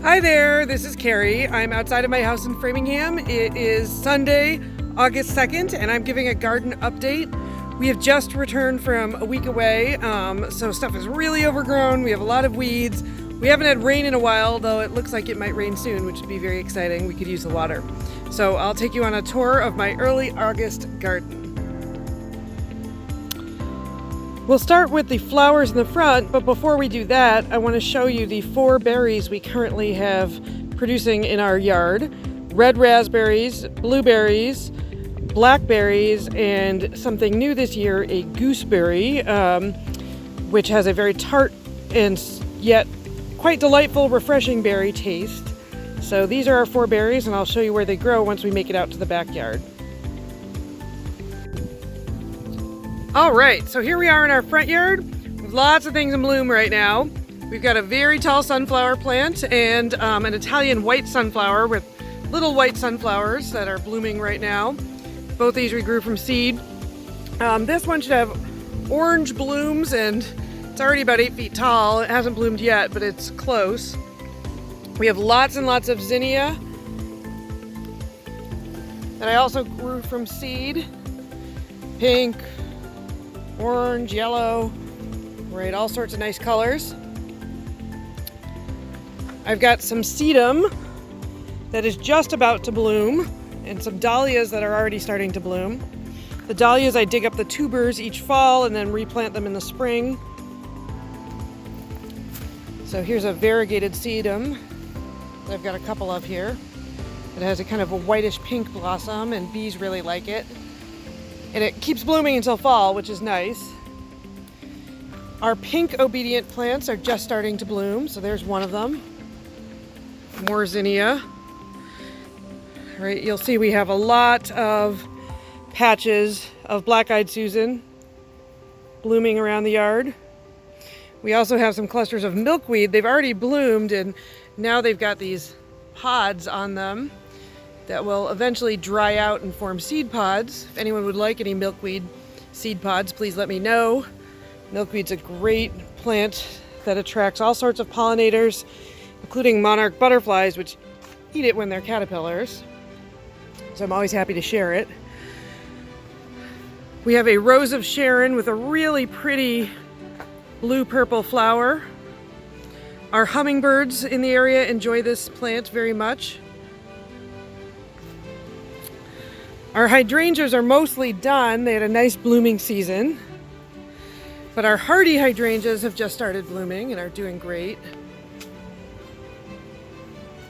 Hi there, this is Kerry. I'm outside of my house in Framingham. It is Sunday, August 2nd, and I'm giving a garden update. We have just returned from a week away, so stuff is really overgrown. We have a lot of weeds. We haven't had rain in a while, though it looks like it might rain soon, which would be very exciting. We could use the water. So I'll take you on a tour of my early August garden. We'll start with the flowers in the front, but before we do that, I want to show you the 4 berries we currently have producing in our yard. Red raspberries, blueberries, blackberries, and something new this year, a gooseberry, which has a very tart and yet quite delightful, refreshing berry taste. So these are our 4 berries, and I'll show you where they grow once we make it out to the backyard. All right, so here we are in our front yard with lots of things in bloom right now. We've got a very tall sunflower plant and an Italian white sunflower with little white sunflowers that are blooming right now. Both these we grew from seed. This one should have orange blooms and it's already about 8 feet tall. It hasn't bloomed yet, but it's close. We have lots and lots of zinnia that I also grew from seed. Pink, orange, yellow, right, all sorts of nice colors. I've got some sedum that is just about to bloom and some dahlias that are already starting to bloom. The dahlias, I dig up the tubers each fall and then replant them in the spring. So here's a variegated sedum that I've got a couple of here. It has a kind of a whitish pink blossom and bees really like it. And it keeps blooming until fall, which is nice. Our pink obedient plants are just starting to bloom, so there's one of them. More zinnia. Right, you'll see we have a lot of patches of black-eyed Susan blooming around the yard. We also have some clusters of milkweed. They've already bloomed and now they've got these pods on them that will eventually dry out and form seed pods. If anyone would like any milkweed seed pods, please let me know. Milkweed's a great plant that attracts all sorts of pollinators, including monarch butterflies, which eat it when they're caterpillars. So I'm always happy to share it. We have a rose of Sharon with a really pretty blue-purple flower. Our hummingbirds in the area enjoy this plant very much. Our hydrangeas are mostly done. They had a nice blooming season. But our hardy hydrangeas have just started blooming and are doing great.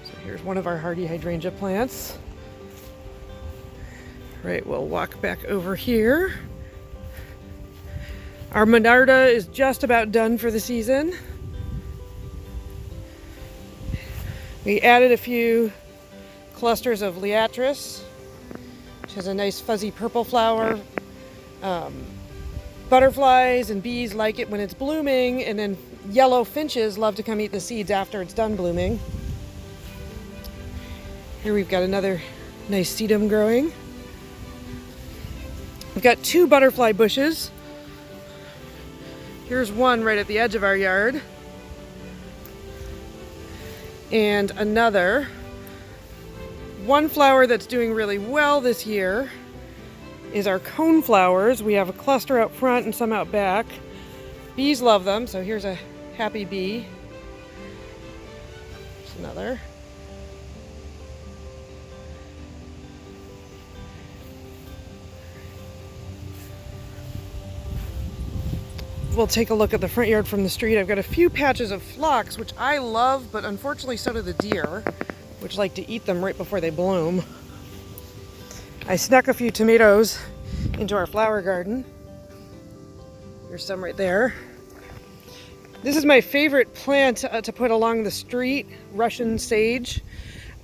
So here's one of our hardy hydrangea plants. Right, we'll walk back over here. Our monarda is just about done for the season. We added a few clusters of liatris, which has a nice fuzzy purple flower. Butterflies and bees like it when it's blooming, and then yellow finches love to come eat the seeds after it's done blooming. Here we've got another nice sedum growing. We've got 2 butterfly bushes. Here's one right at the edge of our yard. And another. One flower that's doing really well this year is our cone flowers. We have a cluster out front and some out back. Bees love them, so here's a happy bee. There's another. We'll take a look at the front yard from the street. I've got a few patches of phlox, which I love, but unfortunately so do the deer, which like to eat them right before they bloom. I snuck a few tomatoes into our flower garden. There's some right there. This is my favorite plant to put along the street, Russian sage.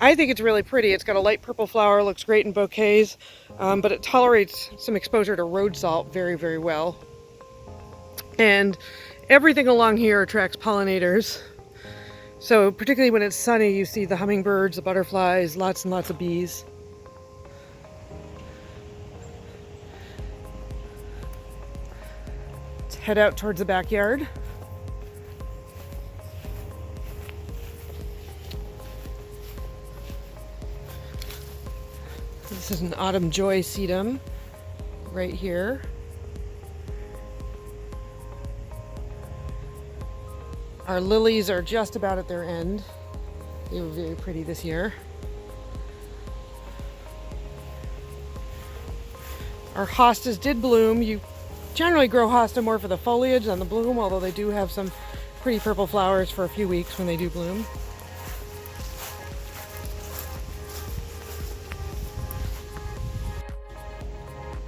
I think it's really pretty. It's got a light purple flower, looks great in bouquets, but it tolerates some exposure to road salt very, very well. And everything along here attracts pollinators. So particularly when it's sunny, you see the hummingbirds, the butterflies, lots and lots of bees. Let's head out towards the backyard. is an autumn joy sedum right here. Our lilies are just about at their end. They were very pretty this year. Our hostas did bloom. You generally grow hosta more for the foliage than the bloom, although they do have some pretty purple flowers for a few weeks when they do bloom.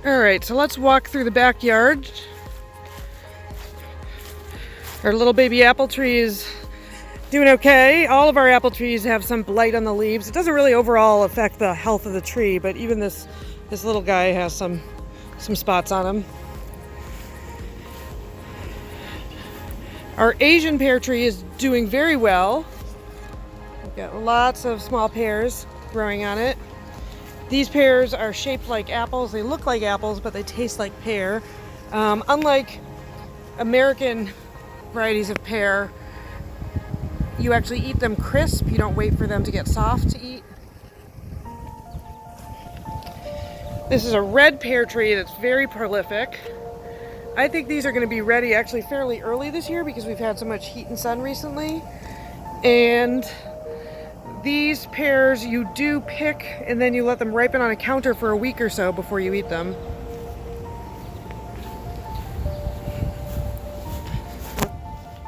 All right, so let's walk through the backyard. Our little baby apple tree is doing okay. All of our apple trees have some blight on the leaves. It doesn't really overall affect the health of the tree, but even this little guy has some spots on him. Our Asian pear tree is doing very well. We've got lots of small pears growing on it. These pears are shaped like apples. They look like apples, but they taste like pear. Unlike American varieties of pear, you actually eat them crisp. You don't wait for them to get soft to eat. This is a red pear tree that's very prolific. I think these are going to be ready actually fairly early this year because we've had so much heat and sun recently. And these pears you do pick and then you let them ripen on a counter for a week or so before you eat them.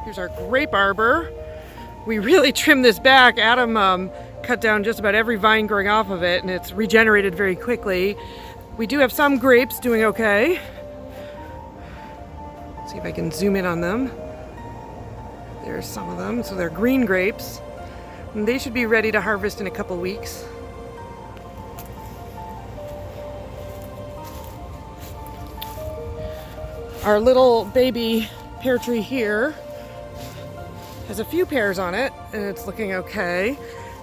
Here's our grape arbor. We really trimmed this back. Adam cut down just about every vine growing off of it and it's regenerated very quickly. We do have some grapes doing okay. Let's see if I can zoom in on them. There's some of them. So they're green grapes. And they should be ready to harvest in a couple weeks. Our little baby pear tree here has a few pears on it and it's looking okay.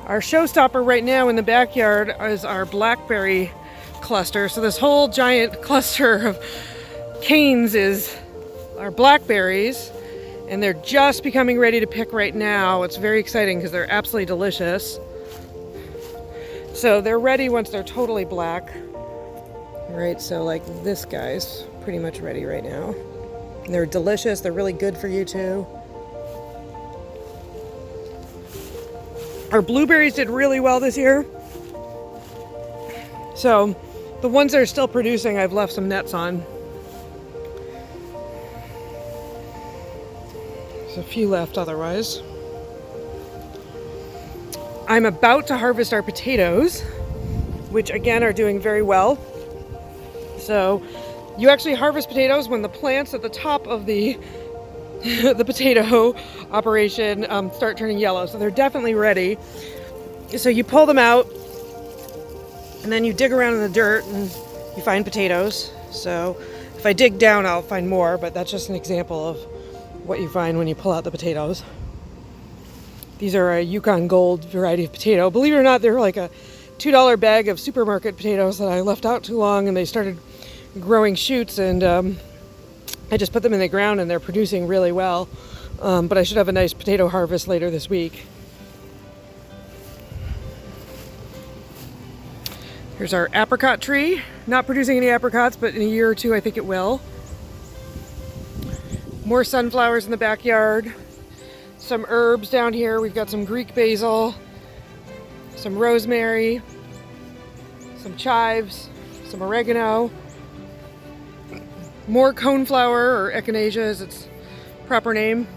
Our showstopper right now in the backyard is our blackberry cluster. So this whole giant cluster of canes is our blackberries and they're just becoming ready to pick right now. It's very exciting because they're absolutely delicious. So they're ready once they're totally black. Right, so like this guy's pretty much ready right now. And they're delicious, they're really good for you too. Our blueberries did really well this year. So the ones that are still producing, I've left some nets on. There's a few left otherwise. I'm about to harvest our potatoes, which again are doing very well. So you actually harvest potatoes when the plants at the top of the potato operation start turning yellow. So they're definitely ready. So you pull them out and then you dig around in the dirt and you find potatoes. So if I dig down, I'll find more, but that's just an example of what you find when you pull out the potatoes. These are a Yukon Gold variety of potato. Believe it or not, they're like a $2 bag of supermarket potatoes that I left out too long and they started growing shoots and I just put them in the ground and they're producing really well. But I should have a nice potato harvest later this week. Here's our apricot tree. Not producing any apricots, but in a year or two I think it will. More sunflowers in the backyard. Some herbs down here. We've got some Greek basil, some rosemary, some chives, some oregano. More coneflower, or echinacea is its proper name.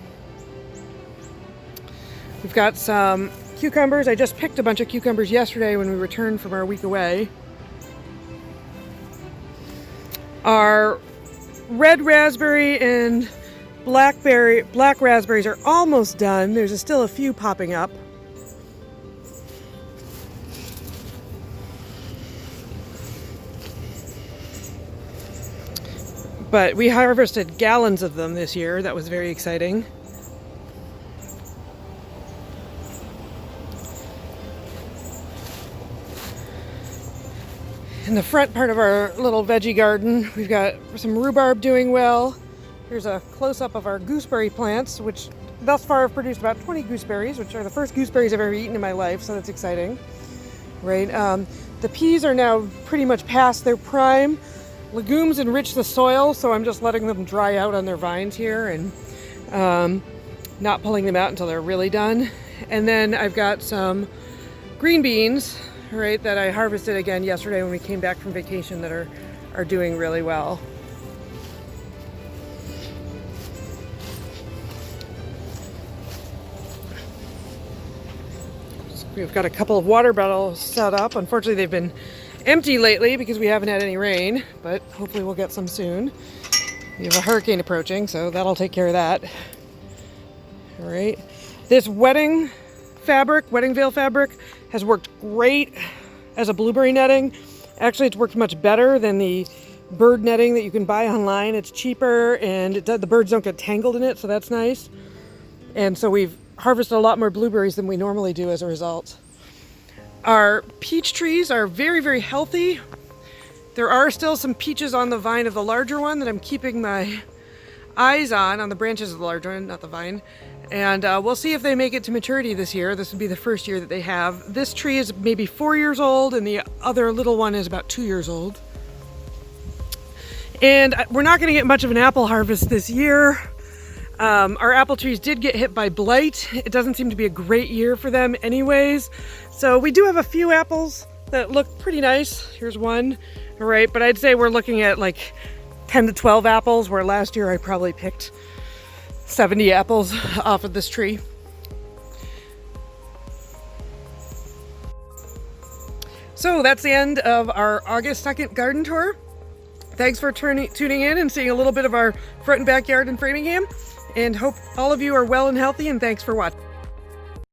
We've got some cucumbers. I just picked a bunch of cucumbers yesterday when we returned from our week away. Our red raspberry and black raspberries are almost done. There's still a few popping up. But we harvested gallons of them this year. That was very exciting. In the front part of our little veggie garden, we've got some rhubarb doing well. Here's a close-up of our gooseberry plants, which thus far have produced about 20 gooseberries, which are the first gooseberries I've ever eaten in my life, so that's exciting. right? The peas are now pretty much past their prime. Legumes enrich the soil, so I'm just letting them dry out on their vines here and not pulling them out until they're really done. And then I've got some green beans, right, that I harvested again yesterday when we came back from vacation that are doing really well. We've got a couple of water bottles set up. Unfortunately, they've been empty lately because we haven't had any rain, but hopefully we'll get some soon. We have a hurricane approaching, so that'll take care of that. All right. This wedding veil fabric, has worked great as a blueberry netting. Actually, it's worked much better than the bird netting that you can buy online. It's cheaper and the birds don't get tangled in it, so that's nice. And so we've harvested a lot more blueberries than we normally do as a result. Our peach trees are very, very healthy. There are still some peaches on the vine of the larger one that I'm keeping my eyes on the branches of the larger one, not the vine. And we'll see if they make it to maturity this year. This would be the first year that they have. This tree is maybe 4 years old and the other little one is about 2 years old. And we're not going to get much of an apple harvest this year. Our apple trees did get hit by blight. It doesn't seem to be a great year for them anyways. So we do have a few apples that look pretty nice. Here's one, all right, but I'd say we're looking at like 10 to 12 apples, where last year I probably picked 70 apples off of this tree. So that's the end of our August 2nd garden tour. Thanks for tuning in and seeing a little bit of our front and backyard in Framingham. And hope all of you are well and healthy, and thanks for watching.